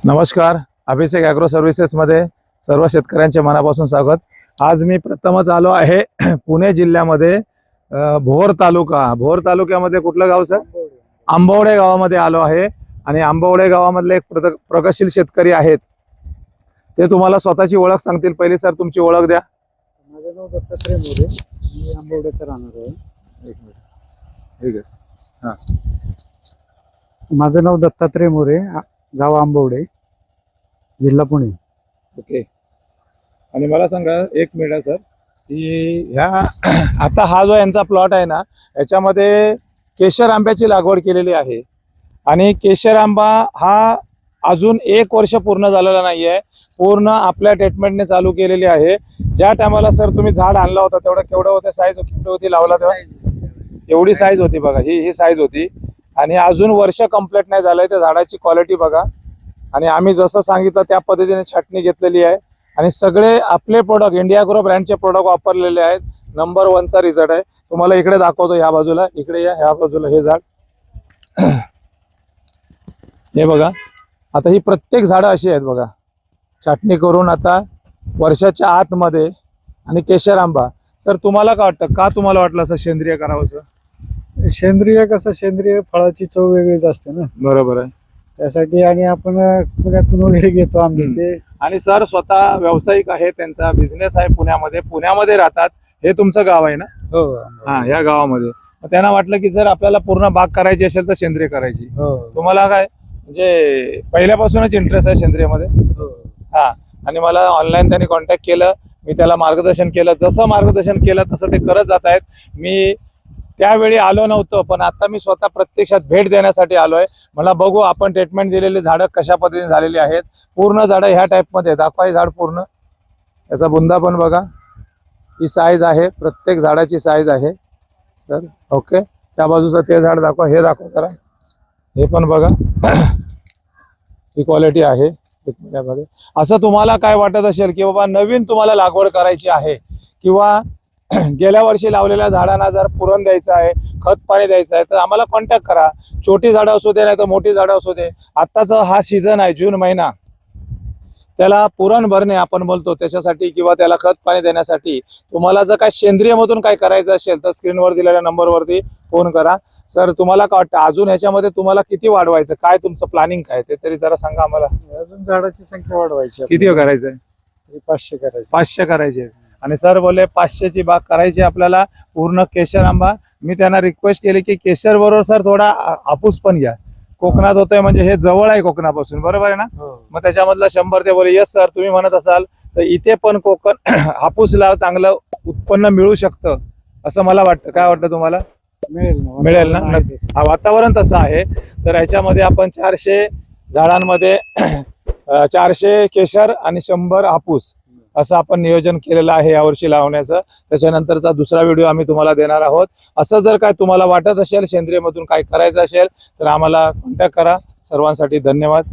नमस्कार. अभिषेक ॲग्रो सर्व्हिसेसमध्ये सर्व शेतकऱ्यांचे मनापासून स्वागत. आज मी प्रथमच आलो आहे पुणे जिल्ह्यामध्ये भोर तालुक्यामध्ये कुठलं गाव सर? आंबवडे गावामध्ये आलो आहे. आणि आंबवडे गावामधले एक प्रगतशील शेतकरी आहेत, ते तुम्हाला स्वतःची ओळख सांगतील. पहिली सर तुमची ओळख द्या. माझं नाव दत्तात्रय मोरे, मी आंबवड्याचा राहणार आहे. एक मिनिट. ठीक आहे. हां, माझं नाव दत्तात्रय मोरे, गाव आंबवडे, जिल्हा पुणे. ओके. आणि मला सांगा एक मिनिट सर, की ह्या आता हा जो यांचा प्लॉट आहे ना, याच्यामध्ये केशर आंब्याची लागवड केलेली आहे. आणि केशर आंबा हा अजून 1 वर्ष पूर्ण झालेला नाहीये. पूर्ण आपल्या ट्रीटमेंटने चालू केलेली आहे. ज्या टायमाला सर तुम्ही झाड आणला होता तेवढं केवढं होतं साईज, केवढी होती लावला तेव्हा? एवढी साईज होती बघा, ही साईज होती. आणि अजून वर्ष कंप्लीट नाही झालंय. त्या झाडाची क्वालिटी बघा. आणि आम्ही जसं सांगितलं त्या पद्धतीने छाटणी घेतलेली आहे. आणि सगळे आपले प्रोडक्ट इंडियाग्रो ब्रँडचे प्रोडक्ट वापरलेले आहेत. नंबर 1चा रिझल्ट आहे. तुम्हाला इकडे दाखवतो, ह्या बाजूला, इकडे या, ह्या बाजूला हे झाड हे बघा. आता ही प्रत्येक झाडं अशी आहेत बघा, छाटणी करून आता वर्षाच्या आतमध्ये. आणि केशर आंबा सर तुम्हाला काय वाटतं, का तुम्हाला वाटलं असं सेंद्रिय करावंसं? सेंद्रिय कसं, सेंद्रिय फळाची चव वेगळीच असते ना, बरोबर आहे. त्यासाठी. आणि आपण पुण्यातून वगैरे घेतो आम्ही ते. आणि सर स्वतः व्यावसायिक आहे, त्यांचा बिझनेस आहे पुण्यामध्ये राहतात. हे तुमचं गाव आहे ना? हो. हा, या गावामध्ये. मग त्यांना वाटलं की जर आपल्याला पूर्ण बाग करायची असेल तर सेंद्रिय करायची. हो. तुम्हाला काय म्हणजे पहिल्यापासूनच इंटरेस्ट आहे सेंद्रियमध्ये? हो. हा. आणि मला ऑनलाईन त्यांनी कॉन्टॅक्ट केलं, मी त्याला मार्गदर्शन केलं. जसं मार्गदर्शन केलं तसं ते करत जात आहेत. मी त्यावेळी आलो नव्हतो, पण आता मी स्वतः प्रत्यक्षात भेट देण्यासाठी आलोय. मला बघू आपण ट्रीटमेंट दिलेली झाडं कशा पद्धतीने झालेली आहेत. पूर्ण झाडं ह्या टाईपमध्ये दाखवा. हे झाड पूर्ण, याचा बुंदा पण बघा. ही साईज आहे, प्रत्येक झाडाची साईज आहे सर. ओके. त्या बाजूचं ते झाड दाखवा, हे दाखवा जरा. हे पण बघा, ही क्वालिटी आहे. एक मिनिटामध्ये असं तुम्हाला काय वाटत असेल की बाबा नवीन तुम्हाला लागवड करायची आहे, किंवा गेल्या वर्षी लावलेल्या झाडांना जर पुरण द्यायचं आहे, खत पाणी द्यायचं आहे, तर आम्हाला कॉन्टॅक्ट करा. छोटी झाडं असू दे नाही तर मोठी झाडं असू दे. आत्ताचा हा सीझन आहे, जून महिना, त्याला पुरण भरणे आपण बोलतो त्याच्यासाठी, किंवा त्याला खत पाणी देण्यासाठी तुम्हाला जर काय सेंद्रियमधून काय करायचं असेल तर स्क्रीनवर दिलेल्या नंबरवरती फोन करा. सर तुम्हाला काय वाटतं अजून ह्याच्यामध्ये तुम्हाला किती वाढवायचं, काय तुमचं प्लॅनिंग काय ते तरी जरा सांगा आम्हाला. अजून झाडाची संख्या वाढवायची. किती करायचंय? 500 करायची. 500 करायचे. आणि सर बोलले 500ची बाग करायची आपल्याला, पूर्ण केशर आंबा. मी त्यांना रिक्वेस्ट केली की केशर बरोबर सर थोडा हापूस पण घ्या. कोकणात होतोय म्हणजे हे जवळ आहे कोकणापासून, बरोबर आहे ना? मग त्याच्यामधला 100 ते बोले यस सर तुम्ही म्हणत असाल तर इथे पण कोकण हापूसला चांगलं उत्पन्न मिळू शकतं असं मला वाटतं. काय वाटतं तुम्हाला? मिळेल ना? हा, वातावरण तसं आहे. तर ह्याच्यामध्ये आपण 400 झाडांमध्ये 400 केशर आणि 100 हापूस असं आपण नियोजन केलेलं आहे यावर्षी लावण्याचं. त्याच्यानंतरचा दुसरा व्हिडिओ आम्ही तुम्हाला देणार आहोत. असं जर काय तुम्हाला वाटत असेल सेंद्रियमधून काय करायचं असेल तर आम्हाला कॉन्टॅक्ट करा. सर्वांसाठी धन्यवाद.